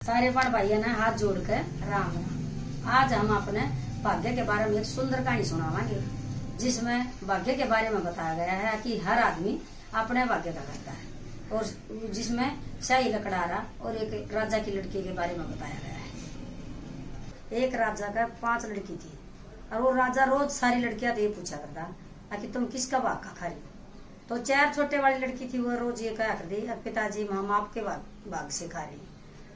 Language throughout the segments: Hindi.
सारे बड़ भाइयों ने हाथ जोड़कर राम राम। आज हम अपने भाग्य के बारे में एक सुंदर कहानी सुनावांगे, जिसमें भाग्य के बारे में बताया गया है कि हर आदमी अपने भाग्य का करता है, और जिसमें शाही लकड़हारा और एक राजा की लड़की के बारे में बताया गया है। एक राजा का 5 लड़की थी, और वो राजा रोज सारी लड़कियां तो ये पूछा करता कि तुम किसका भाग का खा रही हो। तो 4 छोटे वाली लड़की थी, वो रोज ये कहा करती पिताजी हम आपके भाग से खा रही।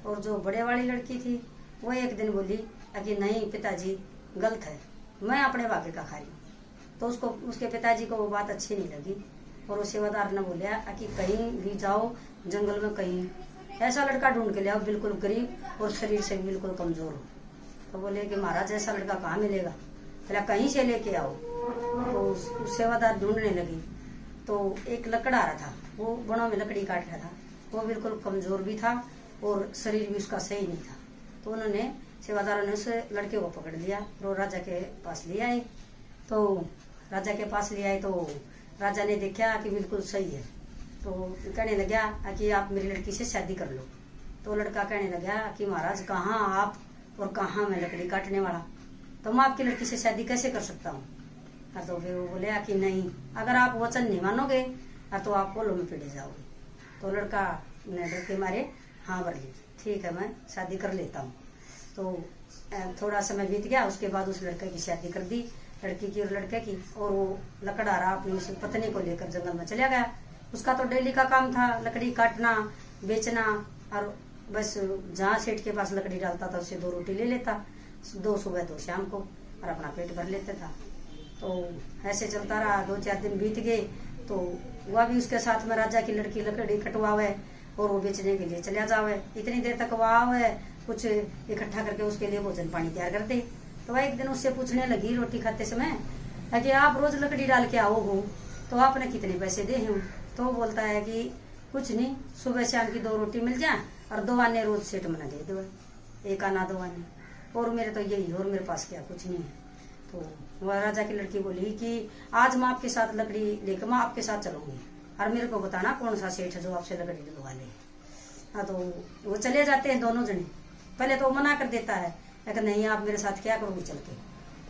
और जो बड़े वाली लड़की थी वो एक दिन बोली कि नहीं पिताजी गलत है, मैं अपने भाग्य का खा रही हूँ। तो उसके पिताजी को वो बात अच्छी नहीं लगी, और वो सेवादार ने बोला कि कहीं भी जाओ जंगल में, कहीं ऐसा लड़का ढूंढ के ले आओ बिल्कुल गरीब और शरीर से बिल्कुल कमजोर हो। तो बोले कि महाराज ऐसा लड़का कहाँ मिलेगा, बोला कहीं से लेके आओ। तो उस सेवादार ढूंढने लगी, तो एक लकड़हारा था, वो वनों में लकड़ी काट रहा था, वो बिल्कुल कमजोर भी था और शरीर भी उसका सही नहीं था। तो उन्होंने सेवादारों ने उस लड़के को पकड़ लिया और राजा के पास ले आए। तो राजा के पास ले आए तो राजा ने देखा कि बिल्कुल सही है, तो कहने लगा कि आप मेरी लड़की से शादी कर लो। तो लड़का कहने लगा कि महाराज कहाँ आप और कहाँ मैं लकड़ी काटने वाला, तो मैं आपकी लड़की से शादी कैसे कर सकता हूँ। तो फिर वो बोले कि नहीं, अगर आप वचन नहीं मानोगे तो आप पोलो में पिटे जाओगे। तो लड़का ने डर के मारे हाँ भर ली, ठीक है मैं शादी कर लेता हूँ। तो थोड़ा समय बीत गया, उसके बाद उस लड़के की शादी कर दी, लड़की की और लड़के की। और वो लकड़हारा अपनी उस पत्नी को लेकर जंगल में चला गया। उसका तो डेली का काम था लकड़ी काटना, बेचना, और बस जहाँ सेठ के पास लकड़ी डालता था उससे 2 रोटी ले लेता, 2 सुबह 2 शाम को, और अपना पेट भर लेता था। तो ऐसे चलता रहा, 2-4 दिन बीत गए। तो वह भी उसके साथ में राजा की लड़की लकड़ी कटवावे और वो बेचने के लिए चला जावे। इतनी देर तक वह आवे, कुछ इकट्ठा करके उसके लिए भोजन पानी तैयार कर दे। तो वह एक दिन उससे पूछने लगी रोटी खाते समय कि आप रोज लकड़ी डाल के आओ हो, तो आपने कितने पैसे दे हैं। तो वो बोलता है कि कुछ नहीं, सुबह शाम की 2 रोटी मिल जाए और 2 आने रोज सेठ मना दे दो, 1 आना 2 आने, और मेरे तो यही, और मेरे पास क्या कुछ नहीं है। तो वह राजा की लड़की बोली कि आज मैं आपके साथ लकड़ी लेकर मैं आपके साथ चलूंगी, और मेरे को बताना कौन सा सेठ है जो आपसे लकड़ी डलवा ले। हाँ, तो वो चले जाते हैं दोनों जने। पहले तो वो मना कर देता है कि नहीं आप मेरे साथ क्या करोगे चल के,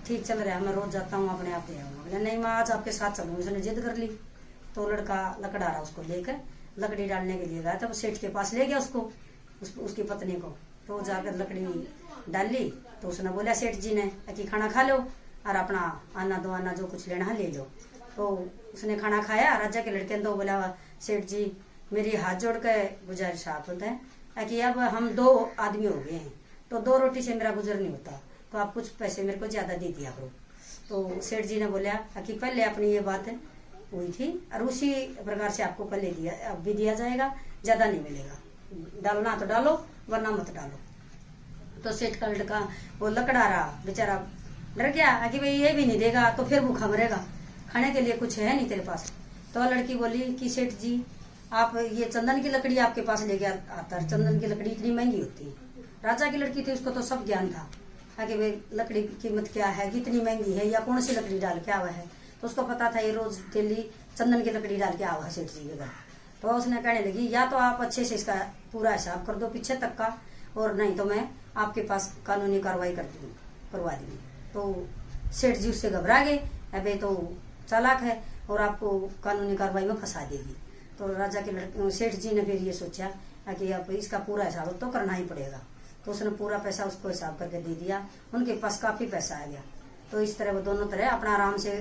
ठीक चल रहा है मैं रोज जाता हूँ अपने आप ले आऊंगा। नहीं मैं आज आपके साथ चलूंगी, उसने जिद कर ली। तो लड़का लकड़हारा उसको लेकर लकड़ी डालने के लिए गया, तब सेठ के पास ले गया उसको, उसकी पत्नी को। तो जाकर लकड़ी डाली, तो उसने बोला सेठ जी ने कि खाना खा लो और अपना आना 2 आना जो कुछ लेना है ले लो। तो उसने खाना खाया। राजा के लड़के ने तो बोला सेठ जी मेरी हाथ जोड़ के गुजारिश आप होते हैं कि अब हम 2 आदमी हो गए हैं, तो 2 रोटी से मेरा गुजर नहीं होता, तो आप कुछ पैसे मेरे को ज्यादा दे दिया करो। तो सेठ जी ने बोला कि पहले अपनी ये बात हुई थी और उसी प्रकार से आपको पहले दिया, अब भी दिया जाएगा, ज्यादा नहीं मिलेगा, डालना तो डालो वरना मत डालो। तो सेठ का लड़का वो लकड़हारा बेचारा डर गया कि भाई ये भी नहीं देगा तो फिर भूखा मरेगा, खाने के लिए कुछ है नहीं तेरे पास। तो लड़की बोली कि सेठ जी आप ये चंदन की लकड़ी आपके पास ले गया आता है, चंदन की लकड़ी इतनी महंगी होती है। राजा की लड़की थी, उसको तो सब ज्ञान था कि भाई लकड़ी की कीमत क्या है, कितनी महंगी है, या कौन सी लकड़ी डाल के आवा है। तो उसको पता था ये रोज डेली चंदन की लकड़ी डाल के आवा है सेठ जी के घर। तो उसने कहने लगी या तो आप अच्छे से इसका पूरा हिसाब कर दो पीछे तक का, और नहीं तो मैं आपके पास कानूनी कार्रवाई करवा दूंगी। तो सेठ जी उससे घबरा गए, अबे तो चालाक है और आपको कानूनी कार्रवाई में फंसा देगी। तो राजा के सेठ जी ने फिर ये सोचा कि अब इसका पूरा हिसाब तो करना ही पड़ेगा। तो उसने पूरा पैसा उसको हिसाब करके दे दिया, उनके पास काफी पैसा आ गया। तो इस तरह वो दोनों तरह अपना आराम से,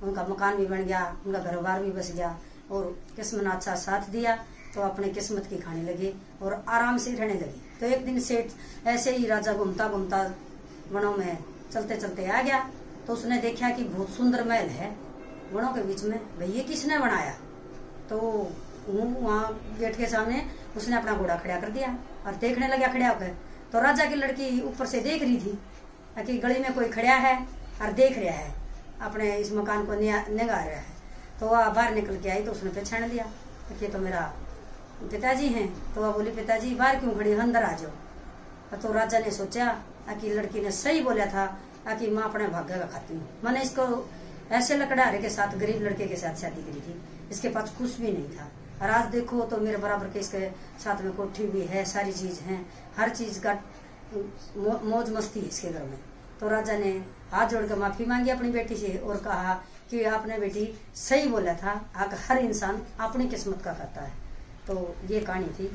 उनका मकान भी बन गया, उनका घर बार भी बस गया, और किस्मत ने अच्छा साथ दिया, तो अपने किस्मत की खाने लगे और आराम से रहने लगे। तो एक दिन सेठ ऐसे ही राजा घूमता घूमता वनों में चलते चलते आ गया। तो उसने देखा कि बहुत सुंदर महल है वनों के बीच में, भाई ये किसने बनाया। तो वहाँ गेट के सामने उसने अपना घोड़ा खड़ा कर दिया और देखने लगा खड़ा होकर। तो राजा की लड़की ऊपर से देख रही थी कि गली में कोई खड़ा है और देख रहा है, अपने इस मकान को निगाह रहा है। तो वह बाहर निकल के आई, तो उसने पहचान लिया कि तो मेरा पिताजी हैं। तो वह बोली पिताजी बाहर क्यों खड़ी, अंदर आ जाओ। तो राजा ने सोचा कि लड़की ने सही बोला था कि मैं अपने भाग्य का खाती हूँ, मैंने इसको ऐसे लकड़हारे के साथ, गरीब लड़के के साथ शादी करी थी, इसके पास कुछ भी नहीं था, और आज देखो तो मेरे बराबर के इसके साथ में कोठी भी है, सारी चीज है, हर चीज का मौज मस्ती है इसके घर में। तो राजा ने हाथ जोड़ कर माफी मांगी अपनी बेटी से और कहा कि आपने बेटी सही बोला था, हर इंसान अपनी किस्मत का करता है। तो ये कहानी थी।